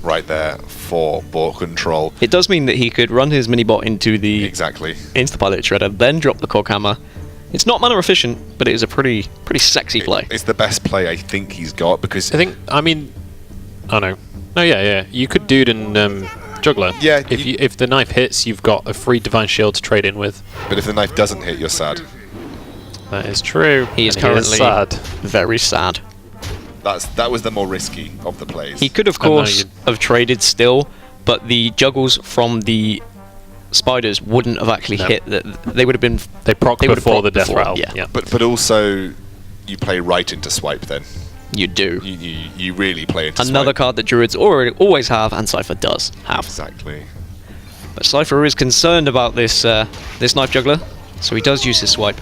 Right there for Boar Control. It does mean that he could run his minibot into the Instapilot Shredder, then drop the Cockhammer. It's not mana efficient, but it is a pretty sexy play. It's the best play I think he's got, because you could Dude and Juggler. Yeah. If the knife hits, you've got a free Divine Shield to trade in with. But if the knife doesn't hit, you're sad. That is true. He is currently very sad. That was the more risky of the plays. He could, of course, have traded still, but the juggles from the spiders wouldn't have actually hit. They would have been... They proc before the death rattle. Yeah. But also, you play right into swipe then. You do. You really play into Another swipe. card that Druids always have, and Cipher does have. Exactly. But Cipher is concerned about this this Knife Juggler, so he does use his swipe.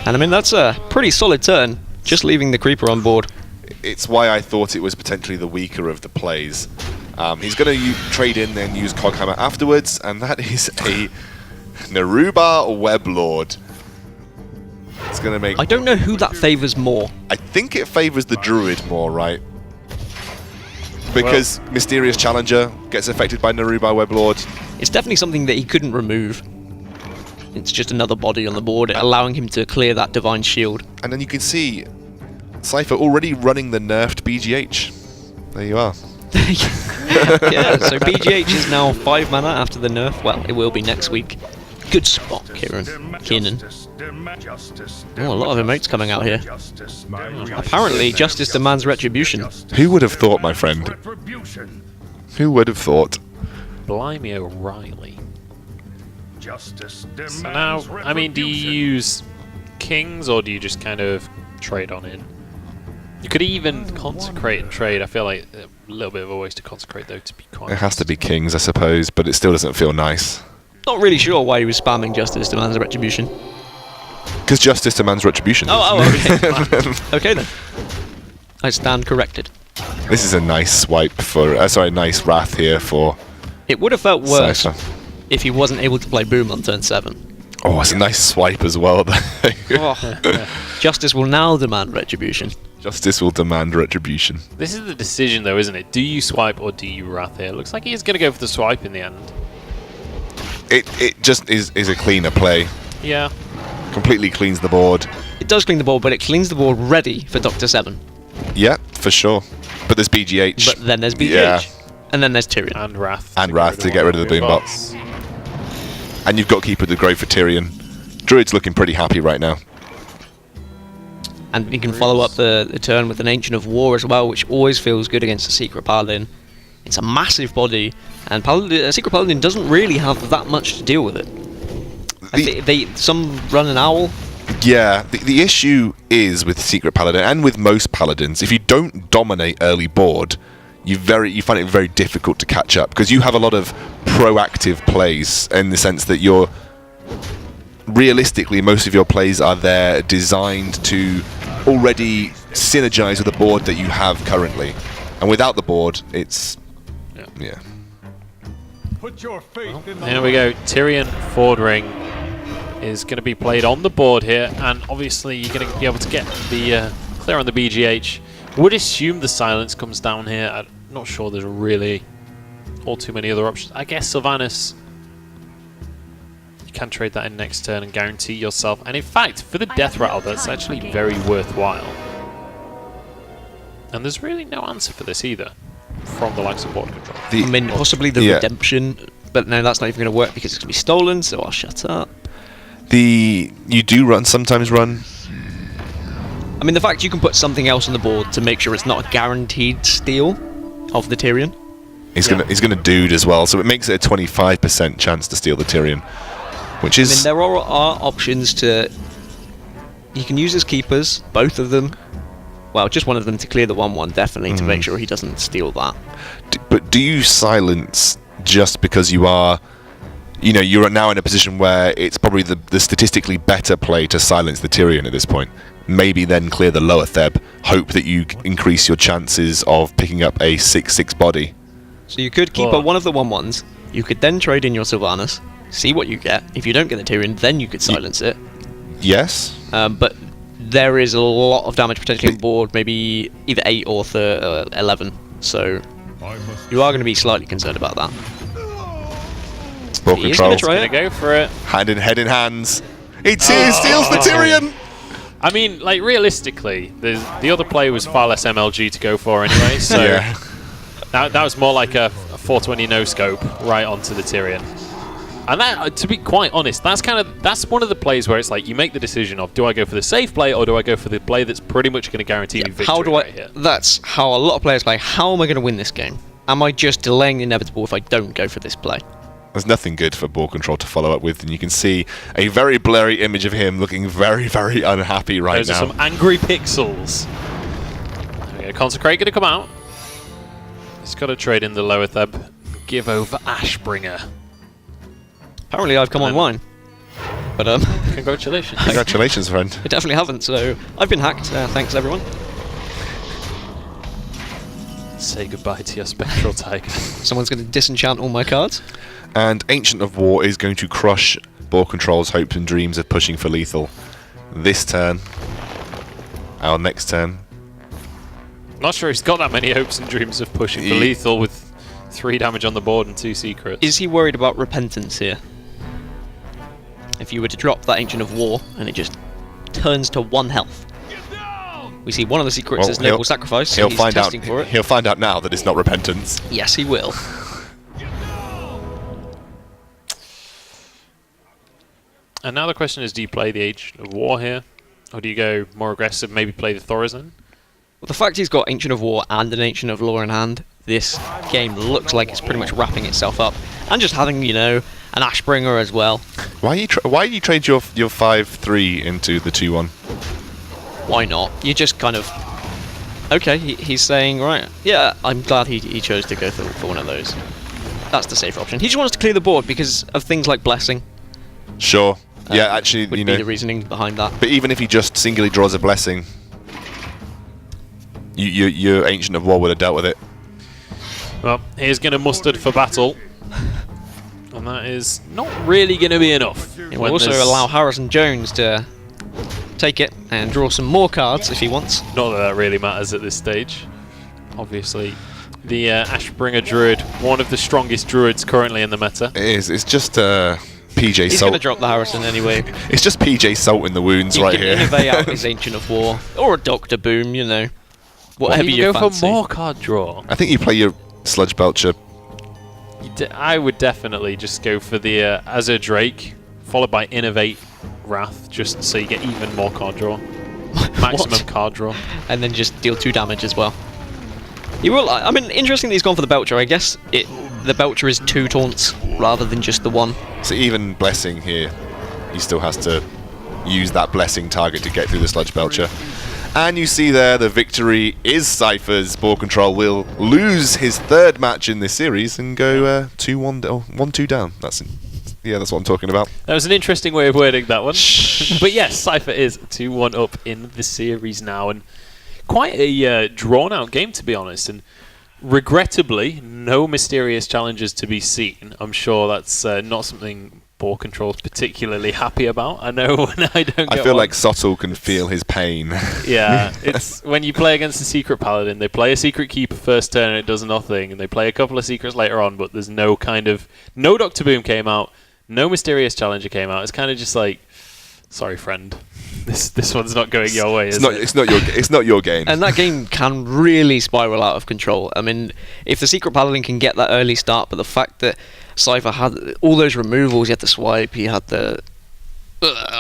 And I mean, that's a pretty solid turn, just leaving the Creeper on board. It's why I thought it was potentially the weaker of the plays. He's going to trade in and use Coghammer afterwards, and that is a Naruba Weblord. It's going to make... I don't know who that favours more. I think it favours the Druid more, right? Because Mysterious Challenger gets affected by Naruba Weblord. It's definitely something that he couldn't remove. It's just another body on the board, allowing him to clear that Divine Shield. And then you can see Cipher already running the nerfed BGH. There you are. Yeah, so BGH is now 5 mana after the nerf. Well, it will be next week. Good spot, Kieran. Oh, a lot of emotes coming out here. Apparently, justice demands retribution. Who would have thought, my friend? Who would have thought? Blimey O'Reilly. So now, I mean, do you use kings or do you just kind of trade on in? You could even consecrate and trade. I feel like a little bit of a waste to consecrate, though, to be quite It has to be kings, I suppose, but it still doesn't feel nice. Not really sure why he was spamming justice demands retribution. Because justice demands retribution. Okay. Okay then. I stand corrected. This is a nice swipe for... sorry, nice wrath here for... It would have felt worse Cipher. if he wasn't able to play Boom on turn 7. Oh, it's a nice swipe as well. Justice will now demand retribution. Justice will demand retribution. This is the decision, though, isn't it? Do you swipe or do you wrath here? Looks like he's going to go for the swipe in the end. It just is a cleaner play. Yeah. Completely cleans the board. It does clean the board, but it cleans the board ready for Doctor 7. Yeah, for sure. But there's BGH. But then there's BGH. Yeah. And then there's Tyrion. And wrath. And wrath to get rid of the boom bots. And you've got Keeper of the Grove for Tyrion. Druid's looking pretty happy right now. And you can follow up the turn with an Ancient of War as well, which always feels good against a Secret Paladin. It's a massive body, and Secret Paladin doesn't really have that much to deal with it. Some run an Owl. Yeah, the issue is with Secret Paladin, and with most Paladins, if you don't dominate early board, you find it very difficult to catch up, because you have a lot of proactive plays, in the sense that you're... Realistically, most of your plays are there designed to already synergize with the board that you have currently. And without the board, it's... Yeah. Put your faith in the Here we go. Tyrion Fordring is going to be played on the board here, and obviously you're going to be able to get the clear on the BGH. Would assume the silence comes down here. I'm not sure there's really all too many other options. I guess Sylvanas, you can trade that in next turn and guarantee yourself. And in fact, for the death rattle, that's actually very worthwhile. And there's really no answer for this either from the likes of Board Control. I mean, possibly the redemption, but no, that's not even going to work because it's going to be stolen, so I'll shut up. You do sometimes run. I mean, the fact you can put something else on the board to make sure it's not a guaranteed steal of the Tyrion. He's gonna dude as well, so it makes it a 25% chance to steal the Tyrion, which is... I mean, there are options to... You can use his keepers, both of them. Well, just one of them to clear the 1/1, definitely, to make sure he doesn't steal that. But do you silence just because you are... you're now in a position where it's probably the statistically better play to silence the Tyrion at this point. Maybe then clear the lower Theb, hope that you increase your chances of picking up a 6/6 body. So you could keep one of the 1/1s, you could then trade in your Sylvanas, see what you get. If you don't get the Tyrion, then you could silence it. Yes. But there is a lot of damage potentially on board, maybe either 8 or 11. So you are going to be slightly concerned about that. Ball He is control. going to try Gonna it. go for it. Head in hands. It steals the Tyrion! I mean, like, realistically, the other play was far less MLG to go for anyway, so Yeah. that was more like a 420 no-scope right onto the Tyrion. And that, to be quite honest, that's one of the plays where it's like, you make the decision of, do I go for the safe play, or do I go for the play that's pretty much going to guarantee me victory right here? That's how a lot of players play. How am I going to win this game? Am I just delaying the inevitable if I don't go for this play? There's nothing good for Boar Control to follow up with, and you can see a very blurry image of him looking very, very unhappy right Those now. are some angry pixels. Okay, Consecrate going to come out. He's got to trade in the lower Theb. Give over Ashbringer. Apparently I've come online. But Congratulations. Congratulations, friend. I definitely haven't, so I've been hacked. Thanks, everyone. Say goodbye to your Spectral Tiger. Someone's going to disenchant all my cards. And Ancient of War is going to crush Boar Control's hopes and dreams of pushing for lethal. This turn. Our next turn. Not sure he's got that many hopes and dreams of pushing for lethal with 3 damage on the board and 2 secrets. Is he worried about repentance here? If you were to drop that Ancient of War and it just turns to 1 health. We see one of the secrets is Noble Sacrifice, so he's testing for it. He'll find out now that it's not repentance. Yes, he will. And now the question is, do you play the Age of War here? Or do you go more aggressive, maybe play the Thorazin? Well, the fact he's got Ancient of War and an Ancient of Law in hand, this game looks like it's pretty much wrapping itself up. And just having, you know, an Ashbringer as well. Why you trade your 5/3 into the 2/1? Why not? You just kind of... Okay, he's saying, right, yeah, I'm glad he chose to go for one of those. That's the safer option. He just wants to clear the board because of things like Blessing. Sure. Yeah, actually, would you be know, the reasoning behind that. But even if he just singularly draws a Blessing, your Ancient of War would have dealt with it. Well, he's going to mustard for battle. And that is not really going to be enough. It will also allow Harrison Jones to take it and draw some more cards if he wants. Not that that really matters at this stage. Obviously, the Ashbringer Druid, one of the strongest druids currently in the meta. It is. It's just PJ He's Salt. going to drop the Harrison anyway. It's just PJ Salt in the wounds right here. You can innovate out his Ancient of War, or a Dr. Boom, you know. Whatever you go fancy. for more card draw. I think you play your Sludge Belcher. I would definitely just go for the Azure Drake, followed by Innovate Wrath, just so you get even more card draw. Maximum card draw. And then just deal 2 damage as well. You will. I mean, interesting that he's gone for the Belcher. I guess the Belcher is 2 taunts rather than just the 1. So even Blessing here, he still has to use that Blessing target to get through the Sludge Belcher. And you see there, the victory is Cipher's. Boar Control will lose his 3rd match in this series and go 1-2 down. That's what I'm talking about. That was an interesting way of wording that one. But yes, Cipher is 2-1 up in the series now, and quite a drawn-out game, to be honest. And regrettably, no mysterious challenges to be seen. I'm sure that's not something Boar Control's particularly happy about. I know when I don't get I feel one. like Sottle can feel his pain. Yeah, it's when you play against the Secret Paladin, they play a Secret Keeper first turn and it does nothing, and they play a couple of Secrets later on, but there's no Dr. Boom came out, no Mysterious Challenger came out. It's kind of just like, sorry friend, this one's not going your way, It's not your game. And that game can really spiral out of control. I mean, if the Secret Paladin can get that early start, but the fact that Cipher had all those removals, he had the swipe, he had the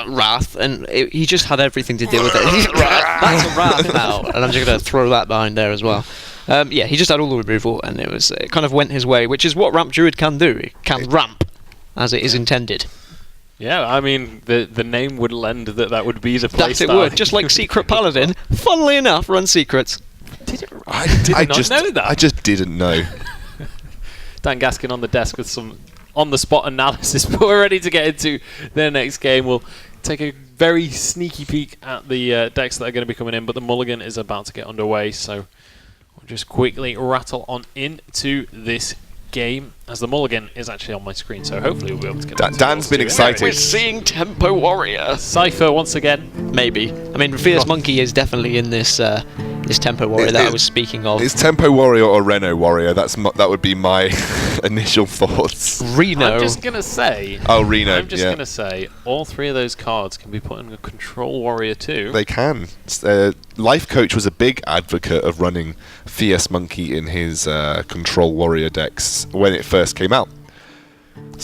Wrath, and he just had everything to deal with it. That's a Wrath now, and I'm just going to throw that behind there as well. Yeah, he just had all the removal, and it kind of went his way, which is what Ramp Druid can do. It can ramp as it is intended. Yeah, I mean, the name would lend that would be the play That it would, just like Secret Paladin, funnily enough, run secrets. I not know that. I just didn't know. Dan Gaskin on the desk with some on-the-spot analysis, but we're ready to get into the next game. We'll take a very sneaky peek at the decks that are going to be coming in, but the mulligan is about to get underway, so we'll just quickly rattle on into this game, as the mulligan is actually on my screen, so hopefully we'll be able to get Dan's been excited. We're seeing Tempo Warrior. Cipher once again. Maybe. I mean, Fierce Monkey is definitely in this this Tempo Warrior that I was speaking of. It's Tempo Warrior or Reno Warrior. That would be my initial thoughts. Reno. I'm just going to say... Oh, Reno, I'm just going to say, all 3 of those cards can be put in a Control Warrior too. They can. Life Coach was a big advocate of running Fierce Monkey in his Control Warrior decks when it first came out.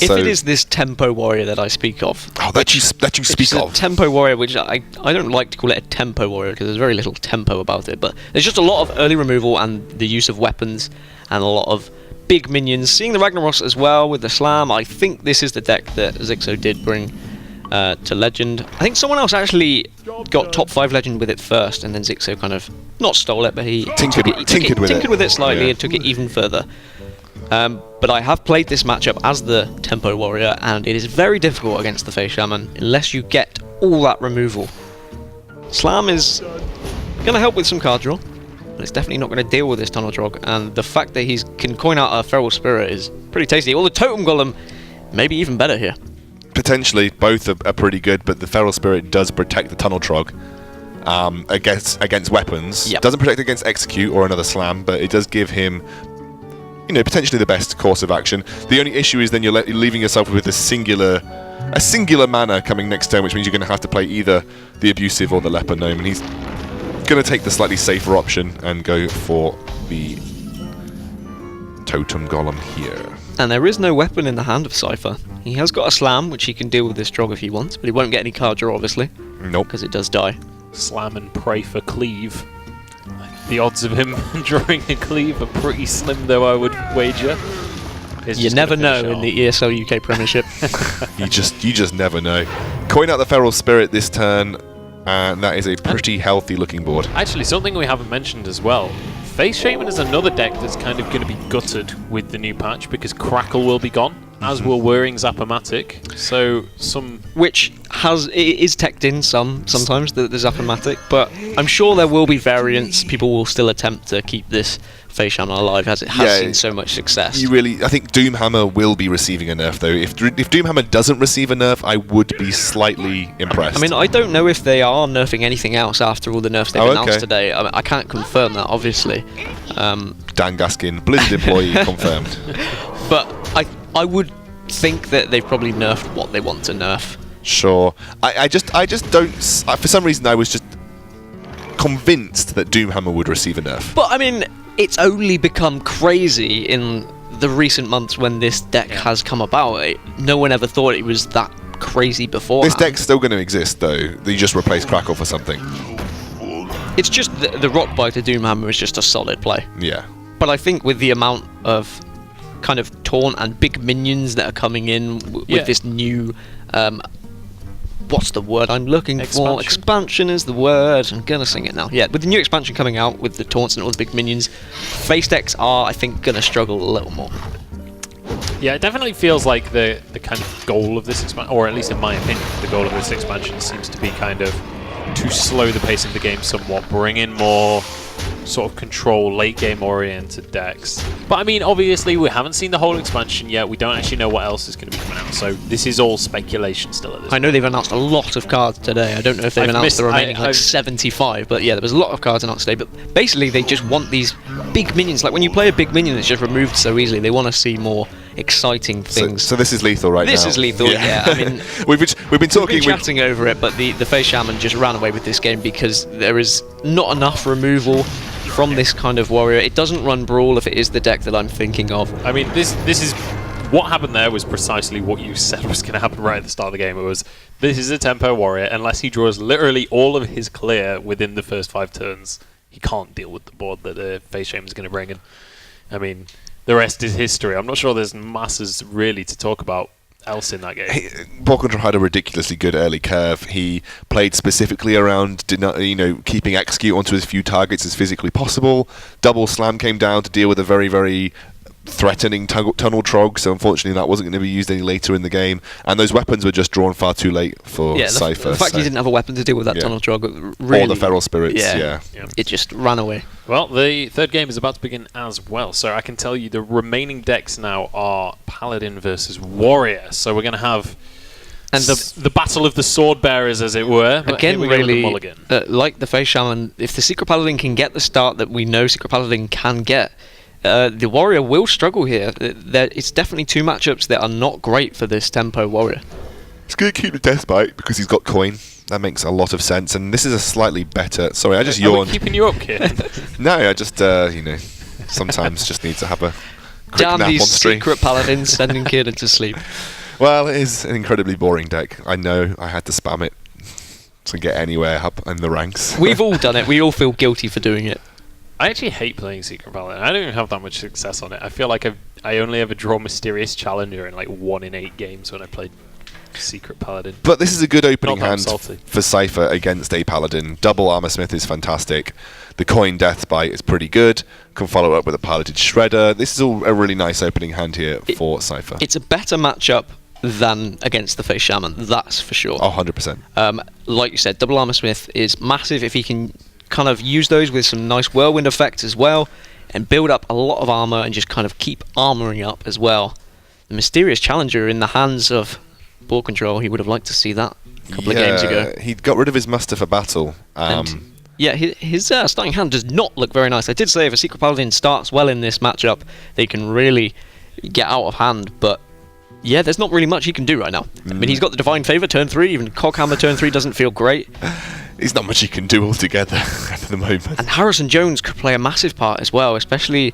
If it is this Tempo Warrior that I speak of... Oh, that you speak of. Tempo Warrior, which I don't like to call it a Tempo Warrior because there's very little tempo about it, but there's just a lot of early removal and the use of weapons and a lot of big minions. Seeing the Ragnaros as well with the Slam, I think this is the deck that Zixo did bring to Legend. I think someone else actually got top 5 Legend with it first, and then Zixo kind of not stole it, but he tinkered with it slightly and took it even further. But I have played this matchup as the Tempo Warrior, and it is very difficult against the Face Shaman unless you get all that removal. Slam is going to help with some card draw, but it's definitely not going to deal with this Tunnel Trog, and the fact that he can coin out a Feral Spirit is pretty tasty. Or the Totem Golem, maybe even better here. Potentially, both are pretty good, but the Feral Spirit does protect the Tunnel Trog against weapons. Yep. Doesn't protect against Execute or another Slam, but it does give him, potentially the best course of action. The only issue is then you're leaving yourself with a singular mana coming next turn, which means you're going to have to play either the Abusive or the Leper Gnome, and he's going to take the slightly safer option and go for the Totem Golem here. And there is no weapon in the hand of Cipher. He has got a Slam, which he can deal with this Trog if he wants, but he won't get any card draw, obviously. Nope. Because it does die. Slam and pray for Cleave. The odds of him drawing a Cleave are pretty slim, though, I would wager. You never know in the ESL UK Premiership. you just never know. Coin out the Feral Spirit this turn, and that is a pretty healthy looking board. Actually, something we haven't mentioned as well. Face Shaman is another deck that's kind of going to be gutted with the new patch because Crackle will be gone, as will Whirring Zap-O-Matic. So which is teched in sometimes, the Zap-O-Matic, but I'm sure there will be variants. People will still attempt to keep this Face Shaman alive as it has seen so much success. I think Doomhammer will be receiving a nerf though. If Doomhammer doesn't receive a nerf, I would be slightly impressed. I mean, I don't know if they are nerfing anything else after all the nerfs they've announced today. I can't confirm that, obviously. Dan Gaskin, Blizzard employee, confirmed. But I would think that they've probably nerfed what they want to nerf. Sure. I just don't. For some reason, I was just convinced that Doomhammer would receive a nerf. But I mean, it's only become crazy in the recent months when this deck has come about. No one ever thought it was that crazy before. This deck's still going to exist, though. They just replace Crackle for something. It's just the Rock Biter Doomhammer is just a solid play. Yeah. But I think with the amount of kind of taunt and big minions that are coming in with this new what's the word I'm looking for? Expansion is the word. I'm gonna sing it now. Yeah, with the new expansion coming out with the taunts and all the big minions, face decks are, I think, gonna struggle a little more. Yeah, it definitely feels like the kind of goal of this expansion, or at least in my opinion, the goal of this expansion seems to be kind of to slow the pace of the game somewhat, bring in more sort of control, late game oriented decks. But I mean, obviously we haven't seen the whole expansion yet. We don't actually know what else is going to be coming out, so this is all speculation still at this point. I know they've announced a lot of cards today. I don't know if they've announced the remaining 75, but yeah, there was a lot of cards announced today. But basically they just want these big minions. Like when you play a big minion that's just removed so easily, they want to see more exciting things. So this is lethal now. This is lethal, yeah. I mean, we've been chatting over it, but the Face Shaman just ran away with this game because there is not enough removal from this kind of warrior. It doesn't run Brawl if it is the deck that I'm thinking of. I mean, this is what happened there was precisely what you said was going to happen right at the start of the game. It was, this is a tempo warrior. Unless he draws literally all of his clear within the first 5 turns, he can't deal with the board that the Face Shaman is going to bring in. I mean, the rest is history. I'm not sure there's masses really to talk about else in that game. Boar Control had a ridiculously good early curve. He played specifically around, keeping Execute onto as few targets as physically possible. Double Slam came down to deal with a very, very threatening Tunnel Trog, so unfortunately that wasn't going to be used any later in the game, and those weapons were just drawn far too late for Cipher. The fact he didn't have a weapon to deal with that Tunnel Trog really... Or the Feral Spirits, It just ran away. Well, the third game is about to begin as well, so I can tell you the remaining decks now are Paladin versus Warrior, so we're going to have the battle of the sword bearers, as it were. Again, really, like the Face Shaman, if the Secret Paladin can get the start that we know Secret Paladin can get, the Warrior will struggle here. It's definitely two matchups that are not great for this tempo Warrior. He's going to keep the Death Bite because he's got coin. That makes a lot of sense, and this is a slightly better... Sorry, I just yawned. Are we keeping you up, kid? No, I just, sometimes just need to have a quick Damn nap on these stream. Secret Paladins sending Kieran to sleep. Well, it is an incredibly boring deck. I know I had to spam it to get anywhere up in the ranks. We've all done it. We all feel guilty for doing it. I actually hate playing Secret Paladin. I don't even have that much success on it. I feel like I only ever draw Mysterious Challenger in like 1 in 8 games when I played Secret Paladin. But this is a good opening hand salty. for Cipher against a Paladin. Double Armor Smith is fantastic. The Coin Deathbite is pretty good. Can follow up with a Piloted Shredder. This is all a really nice opening hand here for Cipher. It's a better matchup than against the Face Shaman, that's for sure. Oh, 100%. Like you said, Double Armor Smith is massive if he can kind of use those with some nice whirlwind effects as well, and build up a lot of armor and just kind of keep armoring up as well. The Mysterious Challenger in the hands of Boar Control, he would have liked to see that a couple of games ago. He got rid of his muster for battle. Yeah, his starting hand does not look very nice. I did say if a Secret Paladin starts well in this matchup, they can really get out of hand, but yeah, there's not really much he can do right now. I mean, he's got the Divine Favor turn 3, even Cockhammer turn 3 doesn't feel great. There's not much he can do altogether at the moment. And Harrison Jones could play a massive part as well, especially,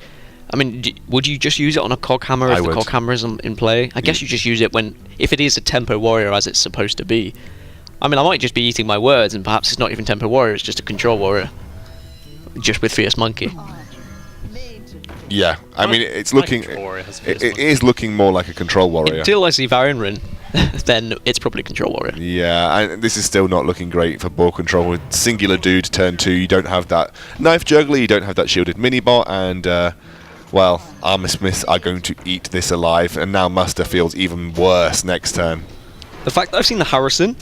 I mean, would you just use it on a Cockhammer if the Cockhammer is in play? I guess you just use it if it is a Tempo Warrior as it's supposed to be. I mean, I might just be eating my words, and perhaps it's not even Tempo Warrior, it's just a Control Warrior. Just with Fierce Monkey. Yeah, I mean, it's looking... It is looking more like a Control Warrior. Until I see Varian Rin, then it's probably Control Warrior. Yeah, and this is still not looking great for Boar Control. With Singular Dude turn 2, you don't have that Knife Juggler, you don't have that Shielded Minibot, and, well, Armor Smiths are going to eat this alive, and now Muster feels even worse next turn. The fact that I've seen the Harrison,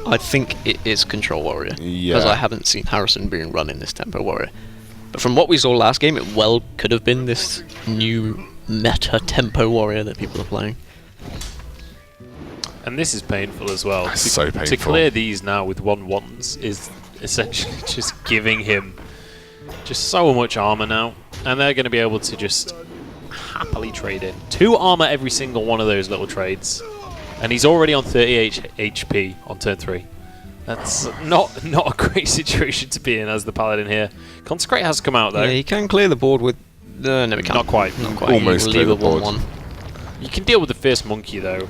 I think it is Control Warrior. Yeah. Because I haven't seen Harrison being run in this Tempo Warrior. But from what we saw last game, it well could have been this new meta Tempo Warrior that people are playing. And this is painful as well. That's so painful. To clear these now with 1/1s is essentially just giving him just so much armor now. And they're going to be able to just happily trade in 2 armor every single one of those little trades. And he's already on 30 HP on turn 3. That's not a great situation to be in as the Paladin here. Consecrate has come out though. Yeah, he can clear the board with... no, he can't. Not quite. Not quite. Almost He'll clear leave the a board. 1/1. You can deal with the Fierce Monkey though.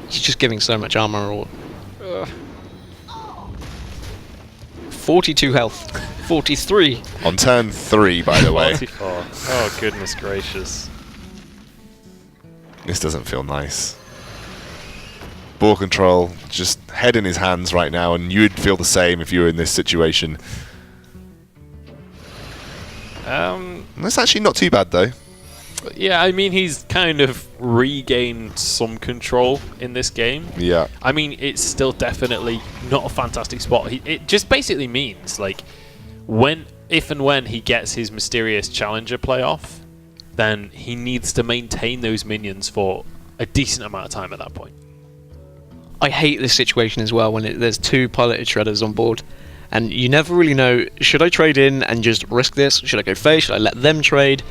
He's just giving so much armor. 42 health. 43. On turn 3, by the way. 44. Oh goodness gracious. This doesn't feel nice. Boar Control, just head in his hands right now, and you'd feel the same if you were in this situation. That's actually not too bad, though. Yeah, I mean, he's kind of regained some control in this game. Yeah. I mean, it's still definitely not a fantastic spot. It just basically means, like, if and when he gets his Mysterious Challenger play off, then he needs to maintain those minions for a decent amount of time at that point. I hate this situation as well when there's 2 piloted shredders on board, and you never really know, should I trade in and just risk this? Should I go face? Should I let them trade?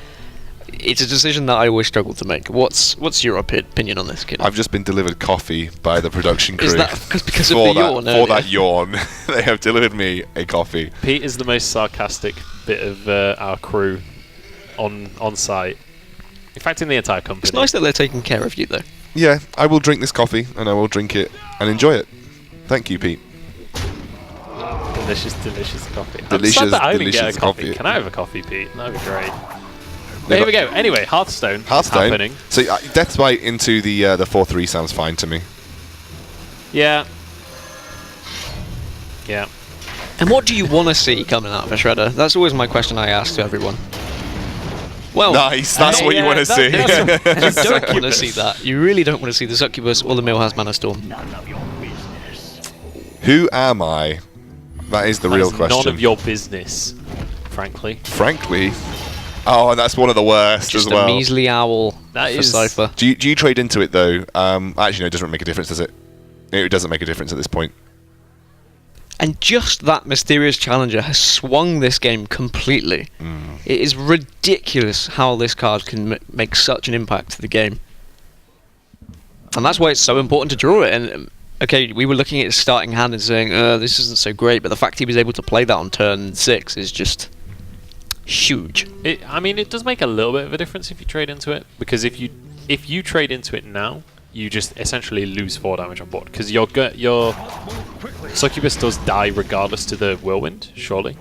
It's a decision that I always struggle to make. What's your opinion on this, kid? I've just been delivered coffee by the production crew. Is that because of the yawn? For that yawn, they have delivered me a coffee. Pete is the most sarcastic bit of our crew on site. In fact, in the entire company. It's nice that they're taking care of you, though. Yeah, I will drink this coffee, and I will drink it and enjoy it. Thank you, Pete. Delicious, delicious coffee. Delicious, I'm sad that I didn't get delicious a coffee. coffee. Can I have a coffee, Pete? That'd be great. Here we go. Anyway, Hearthstone. Hearthstone. Happening. So Deathbite into the 4/3 sounds fine to me. Yeah. Yeah. And what do you want to see coming out of a shredder? That's always my question I ask to everyone. Well, Nice, that's what you want to see. you don't want to see that. You really don't want to see the Succubus or the Millhouse Mana Storm. Who am I? That is the real question. None of your business, frankly. Frankly. Oh, and that's one of the worst Just as well. a measly owl That for is- Cipher. Do you trade into it, though? Actually, no, it doesn't make a difference, does it? It doesn't make a difference at this point. And just that Mysterious Challenger has swung this game completely. It is ridiculous how this card can make such an impact to the game. And that's why it's so important to draw it. And okay, we were looking at his starting hand and saying, this isn't so great, but the fact he was able to play that on turn 6 is just huge. I mean, it does make a little bit of a difference if you trade into it, because if you trade into it now, you just essentially lose 4 damage on board, because your Succubus does die regardless to the Whirlwind, surely.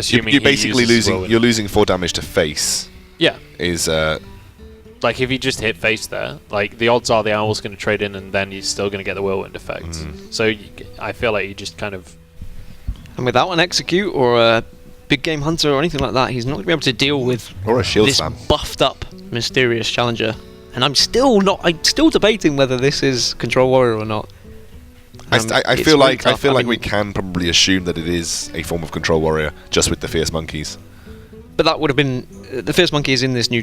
Assuming you're he basically uses losing. whirlwind. You're losing 4 damage to face. Yeah. Is Like, if you just hit face there, like, the odds are the owl's going to trade in, and then you're still going to get the whirlwind effect. So I feel like you just kind of... And without an execute or a big game hunter or anything like that, he's not going to be able to deal with or a shield this slam. buffed up mysterious challenger. And I'm still debating whether this is Control Warrior or not. I It's feel really like tough. I mean, we can probably assume that it is a form of Control Warrior, just with the Fierce Monkeys. But that would have been the Fierce Monkey is in this new